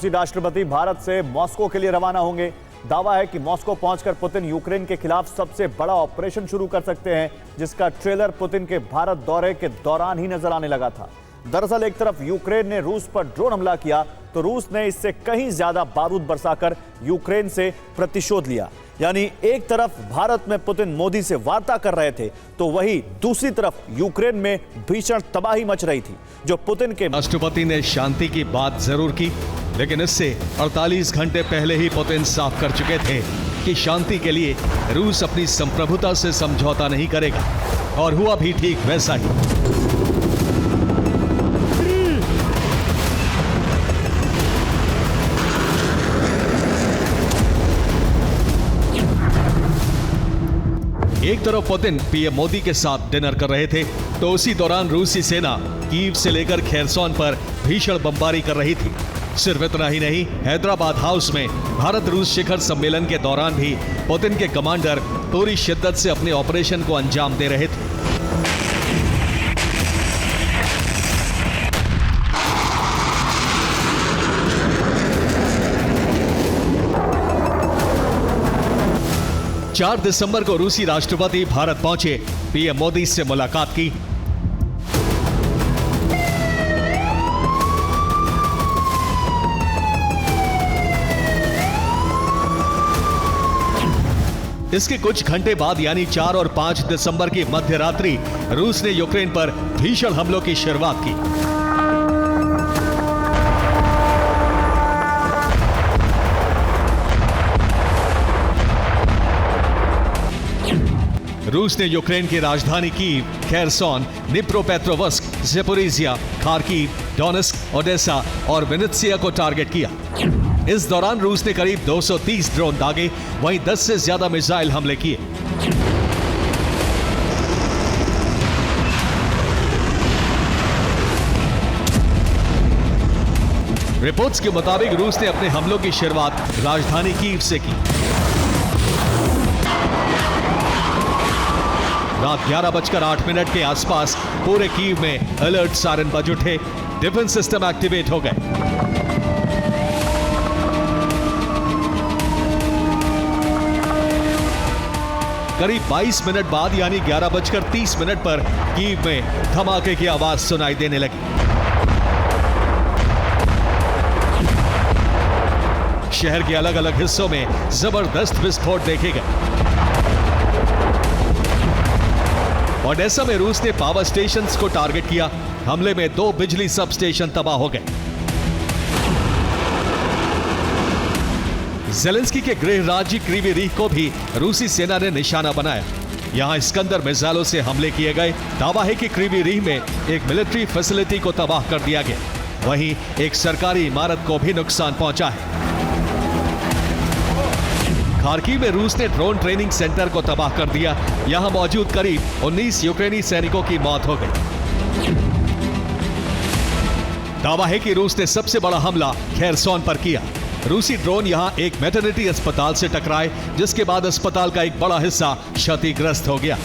रूसी राष्ट्रपति भारत से मॉस्को के लिए रवाना होंगे। दावा है कि मॉस्को पहुंचकर पुतिन यूक्रेन के खिलाफ सबसे बड़ा ऑपरेशन शुरू कर सकते हैं, जिसका ट्रेलर पुतिन के भारत दौरे के दौरान ही नजर आने लगा था। दरअसल एक तरफ यूक्रेन ने रूस पर ड्रोन हमला किया तो रूस ने इससे कहीं ज्यादा बारूद बरसाकर यूक्रेन से प्रतिशोध लिया। यानी एक तरफ भारत में पुतिन मोदी से वार्ता कर रहे थे तो वही दूसरी तरफ यूक्रेन में भीषण तबाही मच रही थी, जो पुतिन के राष्ट्रपति ने शांति की बात जरूर की, लेकिन इससे 48 घंटे पहले ही पुतिन साफ कर चुके थे कि शांति के लिए रूस अपनी संप्रभुता से समझौता नहीं करेगा, और हुआ भी ठीक वैसा ही। एक तरफ पुतिन पीएम मोदी के साथ डिनर कर रहे थे तो उसी दौरान रूसी सेना कीव से लेकर खेरसोन पर भीषण बमबारी कर रही थी। सिर्फ इतना ही नहीं, हैदराबाद हाउस में भारत रूस शिखर सम्मेलन के दौरान भी पुतिन के कमांडर पूरी शिद्दत से अपने ऑपरेशन को अंजाम दे रहे थे। चार दिसंबर को रूसी राष्ट्रपति भारत पहुंचे, पीएम मोदी से मुलाकात की। इसके कुछ घंटे बाद यानी 4 और 5 दिसंबर की मध्य रात्रि रूस ने यूक्रेन पर भीषण हमलों की शुरुआत की। रूस ने यूक्रेन की राजधानी Kyiv, Kherson, Dnipropetrovsk, Zaporizhzhia, Kharkiv, Donetsk, Odesa और विनित्सिया को टारगेट किया। इस दौरान रूस ने करीब 230 ड्रोन दागे, वहीं 10 से ज्यादा मिसाइल हमले किए। रिपोर्ट्स के मुताबिक रूस ने अपने हमलों की शुरुआत राजधानी कीव से की। रात 11:08 के आसपास पूरे कीव में अलर्ट सायरन बज उठे, डिफेंस सिस्टम एक्टिवेट हो गए। करीब 22 मिनट बाद यानी 11:30 पर कीव में धमाके की आवाज सुनाई देने लगी। शहर के अलग अलग हिस्सों में जबरदस्त विस्फोट देखे गए। ओडेसा में रूस ने पावर स्टेशंस को टारगेट किया। हमले में 2 बिजली सब स्टेशन तबाह हो गए। ज़ेलेंस्की के गृह राज्य क्रीवी रीह को भी रूसी सेना ने निशाना बनाया। यहां इस्कंदर मिसाइलों से हमले किए गए। दावा है कि क्रीवी रीह में एक मिलिट्री फैसिलिटी को तबाह कर दिया गया। वहीं एक सरकारी इमारत को भी नुकसान पहुंचा है। खार्किव में रूस ने ड्रोन ट्रेनिंग सेंटर को तबाह कर दिया। यहां मौजूद करीब 19 यूक्रेनी सैनिकों की मौत हो गई। दावा है कि रूस ने सबसे बड़ा हमला खेरसोन पर किया। रूसी ड्रोन यहां एक मैटरनिटी अस्पताल से टकराए, जिसके बाद अस्पताल का एक बड़ा हिस्सा क्षतिग्रस्त हो गया।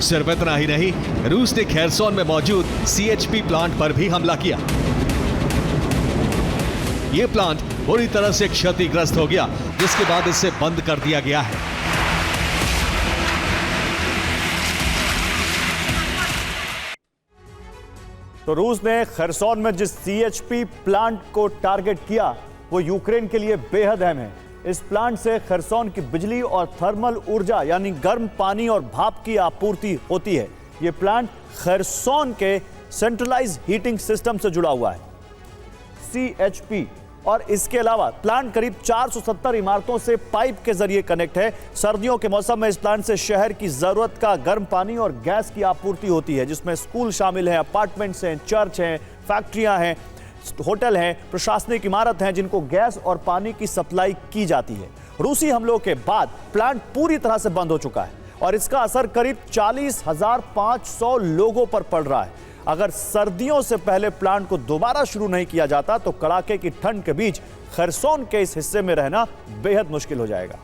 सिर्फ इतना ही नहीं, रूस ने खेरसोन में मौजूद सीएचपी प्लांट पर भी हमला किया। यह प्लांट पूरी तरह से क्षतिग्रस्त हो गया, जिसके बाद इसे बंद कर दिया गया है। तो रूस ने खेरसोन में जिस सीएचपी प्लांट को टारगेट किया वो यूक्रेन के लिए बेहद अहम है। इस प्लांट से खेरसोन की बिजली और थर्मल ऊर्जा यानी गर्म पानी और भाप की आपूर्ति होती है। यह प्लांट खेरसोन के सेंट्रलाइज हीटिंग सिस्टम से जुड़ा हुआ है, सीएचपी। और इसके अलावा प्लांट करीब 470 इमारतों से पाइप के जरिए कनेक्ट है। सर्दियों के मौसम में इस प्लांट से शहर की जरूरत का गर्म पानी और गैस की आपूर्ति होती है, जिसमें स्कूल शामिल हैं, अपार्टमेंट्स हैं, चर्च हैं, फैक्ट्रियां हैं, होटल हैं, प्रशासनिक इमारत हैं, जिनको गैस और पानी की सप्लाई की जाती है। रूसी हमलों के बाद प्लांट पूरी तरह से बंद हो चुका है और इसका असर करीब 40,500 लोगों पर पड़ रहा है। अगर सर्दियों से पहले प्लांट को दोबारा शुरू नहीं किया जाता तो कड़ाके की ठंड के बीच खेरसोन के इस हिस्से में रहना बेहद मुश्किल हो जाएगा।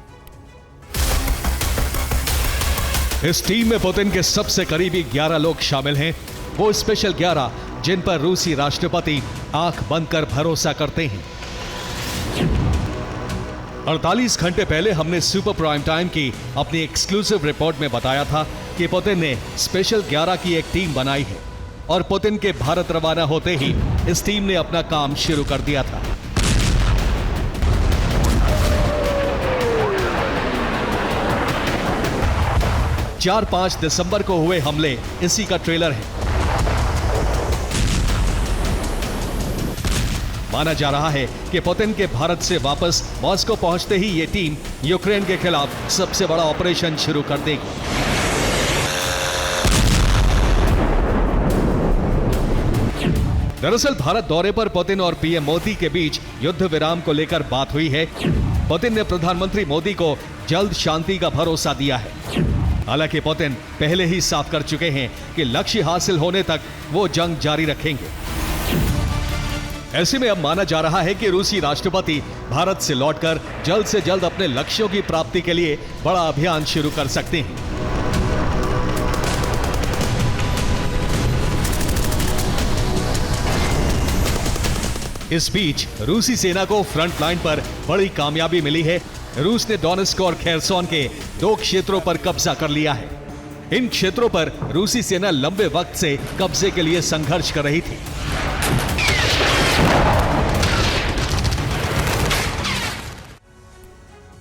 इस टीम में पुतिन के सबसे करीबी 11 लोग शामिल हैं। वो स्पेशल 11 जिन पर रूसी राष्ट्रपति आंख बंद कर भरोसा करते हैं। 48 घंटे पहले हमने सुपर प्राइम टाइम की अपनी एक्सक्लूसिव रिपोर्ट में बताया था कि पुतिन ने स्पेशल 11 की एक टीम बनाई है और पुतिन के भारत रवाना होते ही इस टीम ने अपना काम शुरू कर दिया था। चार 5 दिसंबर को हुए हमले इसी का ट्रेलर है। माना जा रहा है कि पुतिन के भारत से वापस मॉस्को पहुंचते ही ये टीम यूक्रेन के खिलाफ सबसे बड़ा ऑपरेशन शुरू कर देगी। दरअसल भारत दौरे पर पुतिन और पीएम मोदी के बीच युद्ध विराम को लेकर बात हुई है। पुतिन ने प्रधानमंत्री मोदी को जल्द शांति का भरोसा दिया है। हालांकि पुतिन पहले ही साफ कर चुके हैं कि लक्ष्य हासिल होने तक वो जंग जारी रखेंगे। ऐसे में अब माना जा रहा है कि रूसी राष्ट्रपति भारत से लौटकर जल्द से जल्द अपने लक्ष्यों की प्राप्ति के लिए बड़ा अभियान शुरू कर सकते हैं। इस बीच रूसी सेना को फ्रंट लाइन पर बड़ी कामयाबी मिली है। रूस ने डोनेस्क और खेरसोन के 2 क्षेत्रों पर कब्जा कर लिया है। इन क्षेत्रों पर रूसी सेना लंबे वक्त से कब्जे के लिए संघर्ष कर रही थी।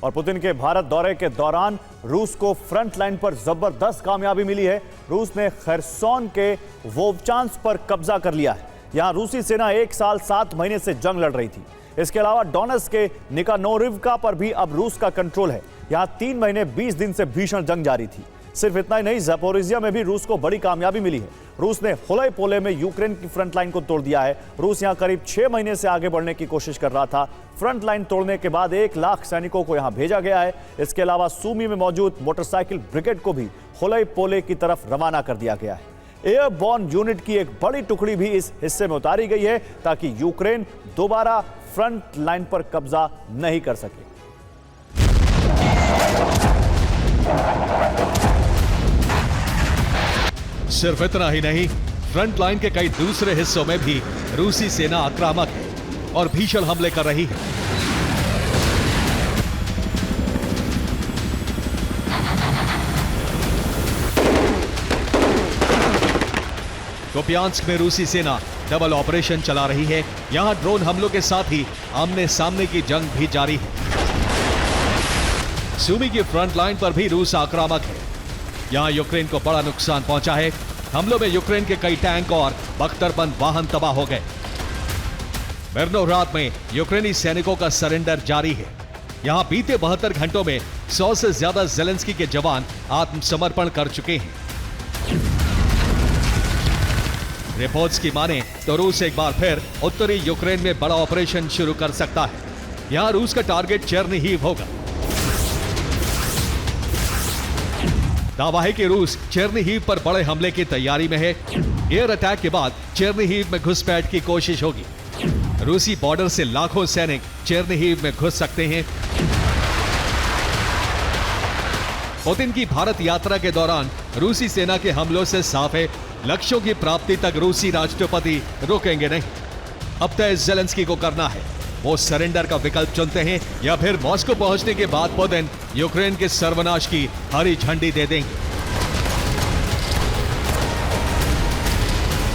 और पुतिन के भारत दौरे के दौरान रूस को फ्रंट लाइन पर जबरदस्त कामयाबी मिली है। रूस ने खेरसोन के वोवचांस्क पर कब्जा कर लिया है। यहां रूसी सेना 1 साल 7 महीने से जंग लड़ रही थी। इसके अलावा डोनेस्क के निकानोरिवका पर भी अब रूस का कंट्रोल है। यहां 3 महीने 20 दिन से भीषण जंग जारी थी। सिर्फ इतना ही नहीं, ज़पोरिजिया में भी रूस को बड़ी कामयाबी मिली है। रूस ने हुलई-पोले में यूक्रेन की फ्रंट लाइन को तोड़ दिया है। रूस यहां करीब 6 महीने से आगे बढ़ने की कोशिश कर रहा था। फ्रंट लाइन तोड़ने के बाद 1 लाख सैनिकों को यहां भेजा गया है। इसके अलावा सूमी में मौजूद मोटरसाइकिल ब्रिगेड को भी हुलई-पोले की तरफ रवाना कर दिया गया है। एयरबॉर्न यूनिट की एक बड़ी टुकड़ी भी इस हिस्से में उतारी गई है ताकि यूक्रेन दोबारा फ्रंट लाइन पर कब्जा नहीं कर सके। सिर्फ इतना ही नहीं, फ्रंट लाइन के कई दूसरे हिस्सों में भी रूसी सेना आक्रामक है और भीषण हमले कर रही है। कुपियांस्क में रूसी सेना डबल ऑपरेशन चला रही है। यहां ड्रोन हमलों के साथ ही आमने सामने की जंग भी जारी है। सूमी की फ्रंट लाइन पर भी रूस आक्रामक है। यहां यूक्रेन को बड़ा नुकसान पहुंचा है। हमलों में यूक्रेन के कई टैंक और बख्तरबंद वाहन तबाह हो गए। मिर्नोहराद में यूक्रेनी सैनिकों का सरेंडर जारी है। यहां बीते 72 घंटों में 100 से ज्यादा ज़ेलेंस्की के जवान आत्मसमर्पण कर चुके हैं। रिपोर्ट्स की माने तो रूस एक बार फिर उत्तरी यूक्रेन में बड़ा ऑपरेशन शुरू कर सकता है। यहां रूस का टारगेट चेर्निहिव होगा। दावा है कि रूस चेर्निहिव पर बड़े हमले की तैयारी में है। एयर अटैक के बाद चेर्निहिव में घुसपैठ की कोशिश होगी। रूसी बॉर्डर से लाखों सैनिक चेर्निहिव में घुस सकते हैं। पुतिन की भारत यात्रा के दौरान रूसी सेना के हमलों से साफ है, लक्ष्यों की प्राप्ति तक रूसी राष्ट्रपति रुकेंगे नहीं। अब तय ज़ेलेंस्की को करना है, वो सरेंडर का विकल्प चुनते हैं या फिर मॉस्को पहुंचने के बाद पुतिन यूक्रेन के सर्वनाश की हरी झंडी दे देंगे।